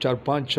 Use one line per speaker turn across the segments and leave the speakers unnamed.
4-5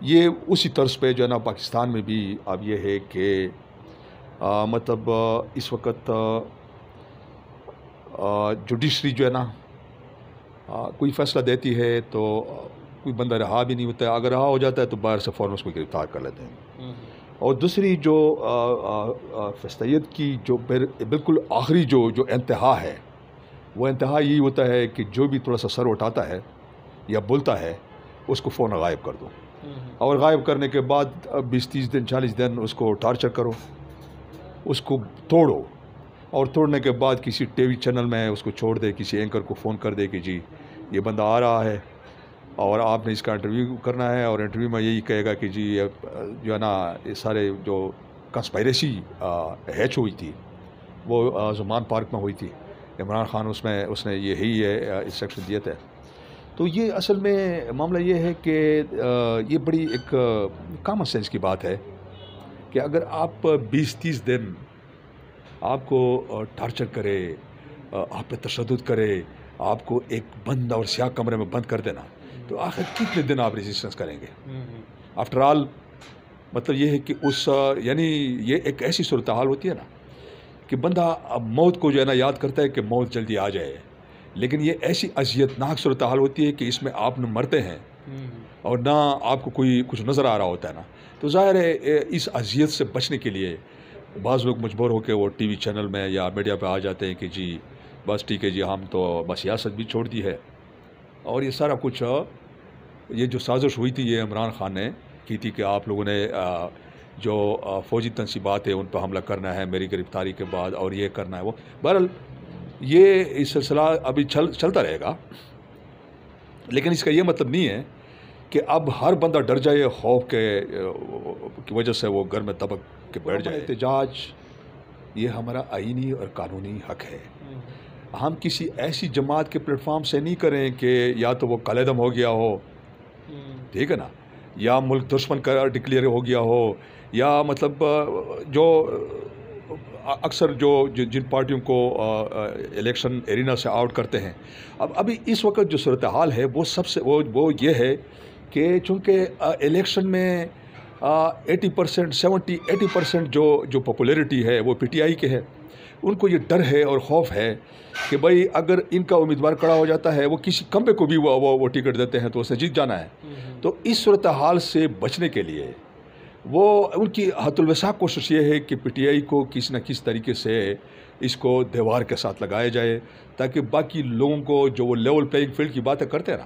یہ اسی طرز پہ جو ہے نا پاکستان میں بھی اب یہ ہے کہ مطلب اس وقت جوڈیشری جو ہے نا کوئی فیصلہ دیتی ہے تو کوئی بندہ رہا بھی نہیں ہوتا ہے، اگر رہا ہو جاتا ہے تو باہر سے فوراً اس کو گرفتار کر لیتے ہیں۔ اور دوسری جو فیصلیت کی جو بالکل آخری جو انتہا ہے، وہ انتہا یہی ہوتا ہے کہ جو بھی تھوڑا سا سر اٹھاتا ہے یا بولتا ہے اس کو فوراً غائب کر دو، اور غائب کرنے کے بعد 20-30 دن 40 دن اس کو ٹارچر کرو، اس کو توڑو، اور توڑنے کے بعد کسی ٹی وی چینل میں اس کو چھوڑ دے، کسی اینکر کو فون کر دے کہ جی یہ بندہ آ رہا ہے اور آپ نے اس کا انٹرویو کرنا ہے، اور انٹرویو میں یہی کہے گا کہ جی جو ہے نا یہ سارے جو کنسپائریسی ہیچ ہوئی تھی وہ زمان پارک میں ہوئی تھی، عمران خان اس نے یہی انسٹرکشن دیے تھے۔ تو یہ اصل میں معاملہ یہ ہے کہ یہ بڑی ایک کامن سینس کی بات ہے کہ اگر آپ 20-30 دن آپ کو ٹارچر کرے، آپ پہ تشدد کرے، آپ کو ایک بند اور سیاہ کمرے میں بند کر دینا، تو آخر کتنے دن آپ ریزسٹنس کریں گے؟ آفٹر آل مطلب یہ ہے کہ یعنی یہ ایک ایسی صورتحال ہوتی ہے نا کہ بندہ موت کو جو ہے نا یاد کرتا ہے کہ موت جلدی آ جائے، لیکن یہ ایسی اذیت ناک صورتحال ہوتی ہے کہ اس میں آپ نہ مرتے ہیں اور نہ آپ کو کوئی کچھ نظر آ رہا ہوتا ہے نا، تو ظاہر ہے اس اذیت سے بچنے کے لیے بعض لوگ مجبور ہو کے وہ ٹی وی چینل میں یا میڈیا پہ آ جاتے ہیں کہ جی بس ٹھیک ہے جی ہم تو بس سیاست بھی چھوڑ دی ہے، اور یہ سارا کچھ یہ جو سازش ہوئی تھی یہ عمران خان نے کی تھی کہ آپ لوگوں نے جو فوجی تنصیبات ہیں ان پہ حملہ کرنا ہے میری گرفتاری کے بعد، اور یہ کرنا ہے وہ۔ بہرحال یہ سلسلہ ابھی چلتا رہے گا، لیکن اس کا یہ مطلب نہیں ہے کہ اب ہر بندہ ڈر جائے، خوف کی وجہ سے وہ گھر میں دبک کے بیٹھ جائے۔ احتجاج یہ ہمارا آئینی اور قانونی حق ہے، ہم کسی ایسی جماعت کے پلیٹ فارم سے نہیں کریں کہ یا تو وہ کالعدم ہو گیا ہو، ٹھیک ہے نا، یا ملک دشمن کا ڈکلیئر ہو گیا ہو، یا مطلب جو اکثر جن پارٹیوں کو الیکشن ایرینا سے آؤٹ کرتے ہیں۔ اب ابھی اس وقت جو صورتحال ہے وہ سب سے وہ یہ ہے کہ چونکہ الیکشن میں 80% 70-80% جو پاپولیرٹی ہے وہ پی ٹی آئی کے ہے، ان کو یہ ڈر ہے اور خوف ہے کہ بھائی اگر ان کا امیدوار کھڑا ہو جاتا ہے، وہ کسی کمبے کو بھی وہ ٹکٹ دیتے ہیں تو اسے جیت جانا ہے۔ تو اس صورتحال سے بچنے کے لیے وہ ان کی حد الوسع کوشش یہ ہے کہ پی ٹی آئی کو کسی نہ کسی طریقے سے اس کو دیوار کے ساتھ لگایا جائے، تاکہ باقی لوگوں کو جو وہ لیول پلینگ فیلڈ کی باتیں کرتے ہیں نا،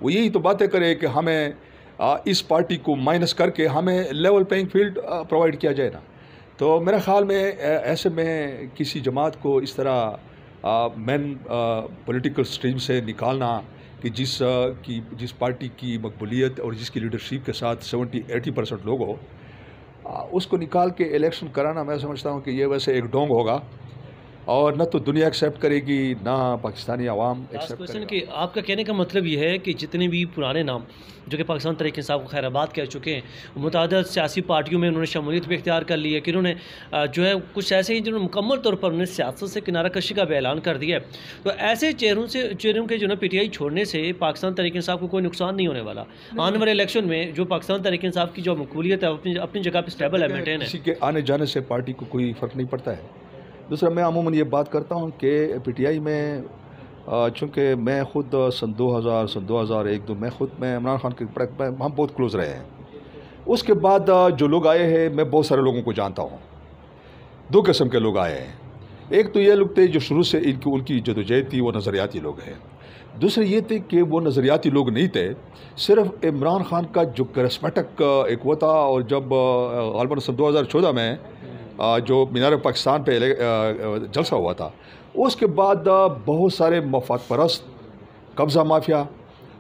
وہ یہی تو باتیں کرے کہ ہمیں اس پارٹی کو مائنس کر کے ہمیں لیول پلینگ فیلڈ پرووائڈ کیا جائے نا۔ تو میرے خیال میں ایسے میں کسی جماعت کو اس طرح مین پولیٹیکل سٹریم سے نکالنا کہ جس پارٹی کی مقبولیت اور جس کی لیڈرشپ کے ساتھ 70-80% لوگ ہو، اس کو نکال کے الیکشن کرانا، میں سمجھتا ہوں کہ یہ ویسے ایک ڈونگ ہوگا، اور نہ تو دنیا ایکسیپٹ کرے گی نہ پاکستانی عوام ایکسیپٹ کرے گا۔
کہ آپ کا کہنے کا مطلب یہ ہے کہ جتنے بھی پرانے نام جو کہ پاکستان تحریک انصاف کو خیر آباد کہہ چکے ہیں، متعدد سیاسی پارٹیوں میں انہوں نے شمولیت بھی اختیار کر لی ہے، کہ انہوں نے جو ہے کچھ ایسے ہیں جنہوں نے مکمل طور پر انہوں نے سیاست سے کنارہ کشی کا بھی اعلان کر دیا ہے، تو ایسے چہروں کے جو ہے پی ٹی آئی چھوڑنے سے پاکستان تحریک انصاف کو کوئی نقصان نہیں ہونے والا۔ آنے والے الیکشن میں جو پاکستان تحریک انصاف کی جو مقبولیت ہے اپنی جگہ پہ اسٹیبل ہے، مینٹین ہے،
کسی کے آنے جانے سے پارٹی کو کوئی فرق نہیں پڑتا ہے۔ دوسرا میں عموماً یہ بات کرتا ہوں کہ پی ٹی آئی میں چونکہ میں خود سن 2001 میں عمران خان کے ہم بہت کلوز رہے ہیں، اس کے بعد جو لوگ آئے ہیں میں بہت سارے لوگوں کو جانتا ہوں، دو قسم کے لوگ آئے ہیں۔ ایک تو یہ لوگ تھے جو شروع سے ان کی جدوجہد تھی وہ نظریاتی لوگ ہیں، دوسرے یہ تھے کہ وہ نظریاتی لوگ نہیں تھے، صرف عمران خان کا جو کرسمیٹک ایک وہ تھا، اور جب غالباً سن 2014 میں جو مینار پاکستان پہ جلسہ ہوا تھا، اس کے بعد بہت سارے مفاد پرست، قبضہ مافیا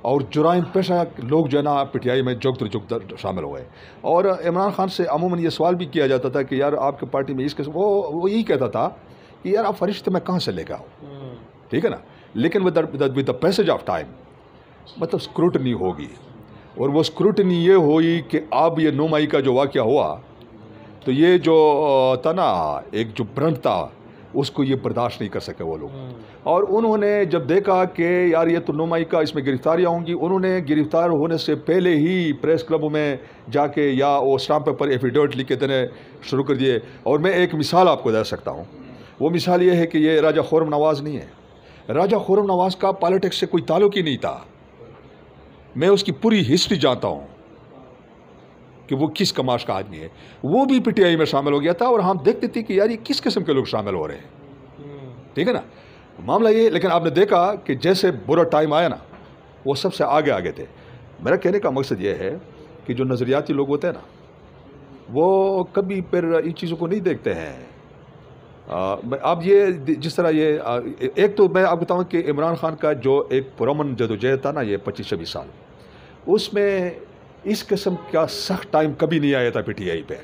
اور جرائم پیشہ لوگ جو ہے نا پی ٹی آئی میں جگ در شامل ہوئے، اور عمران خان سے عموماً یہ سوال بھی کیا جاتا تھا کہ یار آپ کے پارٹی میں اس قسم، وہ یہی کہتا تھا کہ یار آپ فرشتے میں کہاں سے لے کے آؤ، ٹھیک ہے نا، لیکن with the passage of time مطلب اسکروٹنی ہوگی، اور وہ اسکروٹنی یہ ہوئی کہ اب یہ 9 مئی کا جو واقعہ ہوا، تو یہ جو تھا نا ایک جو برنٹ تھا اس کو یہ برداشت نہیں کر سکے وہ لوگ. اور انہوں نے جب دیکھا کہ یار یہ تو نومائی کا اس میں گرفتاریاں ہوں گی، انہوں نے گرفتار ہونے سے پہلے ہی پریس کلبوں میں جا کے یا وہ اسٹامپ پیپر ایفیڈیوٹ لکھ کے دینے شروع کر دیے. اور میں ایک مثال آپ کو دے سکتا ہوں. وہ مثال یہ ہے کہ یہ راجہ خرم نواز نہیں ہے. راجہ خرم نواز کا پالیٹکس سے کوئی تعلق ہی نہیں تھا. میں اس کی پوری ہسٹری جانتا ہوں کہ وہ کس کماش کا آدمی ہے. وہ بھی پی ٹی آئی میں شامل ہو گیا تھا اور ہم دیکھتے تھے کہ یار یہ کس قسم کے لوگ شامل ہو رہے ہیں. ٹھیک ہے نا معاملہ یہ. لیکن آپ نے دیکھا کہ جیسے برا ٹائم آیا نا وہ سب سے آگے تھے. میرا کہنے کا مقصد یہ ہے کہ جو نظریاتی لوگ ہوتے ہیں نا وہ کبھی پھر ان چیزوں کو نہیں دیکھتے ہیں. اب یہ جس طرح یہ ایک تو میں آپ بتاؤں کہ عمران خان کا جو ایک پرامن جدوجہد تھا نا یہ 25-26 سال، اس میں اس قسم کا سخت ٹائم کبھی نہیں آیا تھا پی ٹی آئی پہ.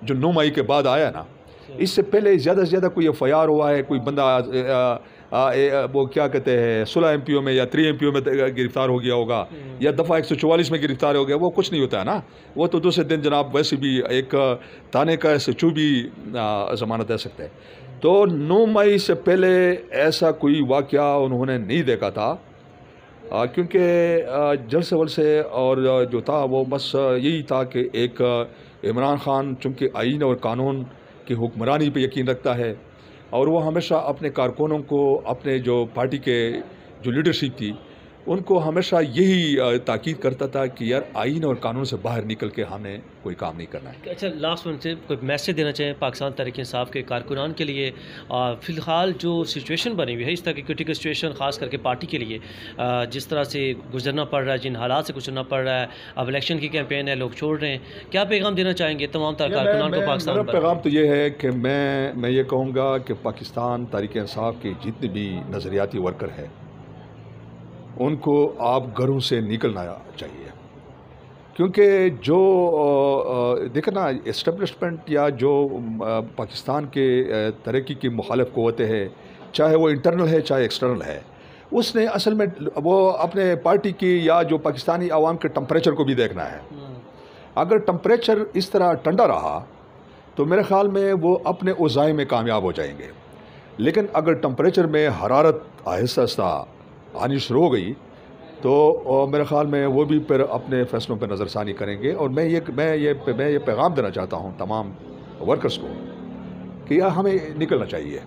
جو 9 مئی کے بعد آیا نا اس سے پہلے زیادہ سے زیادہ کوئی ایف آئی آر ہوا ہے، کوئی بندہ وہ کیا کہتے ہیں 16 ایم پی او میں یا 3 ایم پی او میں گرفتار ہو گیا ہوگا یا دفعہ 144 میں گرفتار ہو گیا. وہ کچھ نہیں ہوتا ہے نا. وہ تو دوسرے دن جناب ویسے بھی ایک تانے کا ایسے چوبی ضمانت دے سکتے ہیں. تو 9 مئی سے پہلے ایسا کوئی واقعہ انہوں نے نہیں دیکھا تھا کیونکہ جلسے ولسے اور جو تھا وہ بس یہی تھا کہ ایک عمران خان چونکہ آئین اور قانون کی حکمرانی پہ یقین رکھتا ہے اور وہ ہمیشہ اپنے کارکنوں کو اپنے جو پارٹی کے جو لیڈرشپ تھی ان کو ہمیشہ یہی تاکید کرتا تھا کہ یار آئین اور قانون سے باہر نکل کے ہمیں کوئی کام نہیں کرنا ہے.
اچھا لاسٹ منٹ سے کوئی میسیج دینا چاہیں پاکستان تحریک انصاف کے کارکنان کے لیے فی الحال جو سچویشن بنی ہوئی ہے اس طرح کی کرٹیکل سچویشن خاص کر کے پارٹی کے لیے جس طرح سے گزرنا پڑ رہا ہے، جن حالات سے گزرنا پڑ رہا ہے، اب الیکشن کی کیمپین ہے، لوگ چھوڑ رہے ہیں، کیا پیغام دینا چاہیں گے تمام تر کارکنان کو پاکستان؟
میرا پیغام تو یہ ہے کہ میں یہ کہوں گا کہ پاکستان تحریک انصاف کے جتنے بھی نظریاتی ورکر ہیں ان کو آپ گھروں سے نکلنا چاہیے. کیونکہ جو دیکھیں نا اسٹیبلشمنٹ یا جو پاکستان کے ترقی کی مخالف قوتیں ہیں چاہے وہ انٹرنل ہے چاہے ایکسٹرنل ہے، اس نے اصل میں وہ اپنے پارٹی کی یا جو پاکستانی عوام کے ٹمپریچر کو بھی دیکھنا ہے. اگر ٹمپریچر اس طرح ٹھنڈا رہا تو میرے خیال میں وہ اپنے عزائم میں کامیاب ہو جائیں گے. لیکن اگر ٹمپریچر میں حرارت آہستہ آہستہ آنی شروع ہو گئی تو میرے خیال میں وہ بھی پھر اپنے فیصلوں پہ نظر ثانی کریں گے. اور میں یہ پیغام دینا چاہتا ہوں تمام ورکرز کو کہ یار ہمیں نکلنا چاہیے،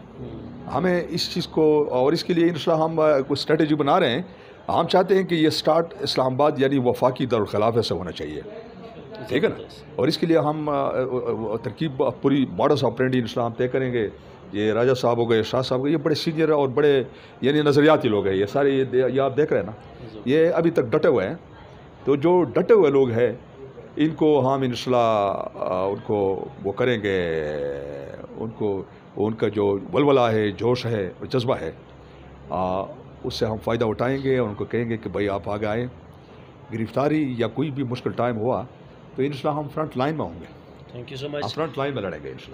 ہمیں اس چیز کو. اور اس کے لیے انشاءاللہ ہم کوئی اسٹریٹجی بنا رہے ہیں. ہم چاہتے ہیں کہ یہ سٹارٹ اسلام آباد یعنی وفاقی دارالخلافہ سے ہونا چاہیے. ٹھیک ہے نا. اور اس کے لیے ہم ترکیب پوری ماڈس آپرینڈی انشاءاللہ ہم طے کریں گے. یہ راجہ صاحب ہو گئے، شاہ صاحب ہو گئے، یہ بڑے سینئر اور بڑے یعنی نظریاتی لوگ ہیں. یہ سارے یہ آپ دیکھ رہے ہیں نا یہ ابھی تک ڈٹے ہوئے ہیں. تو جو ڈٹے ہوئے لوگ ہیں ان کو ہم انشاءاللہ ان کو وہ کریں گے، ان کا جو ولولہ ہے، جوش ہے، جذبہ ہے، اس سے ہم فائدہ اٹھائیں گے اور ان کو کہیں گے کہ بھائی آپ آگے آئیں. گرفتاری یا کوئی بھی مشکل ٹائم ہوا تو انشاءاللہ ہم فرنٹ لائن میں ہوں گے.
Thank you so much.
Front line میں لڑیں گے انشاءاللہ.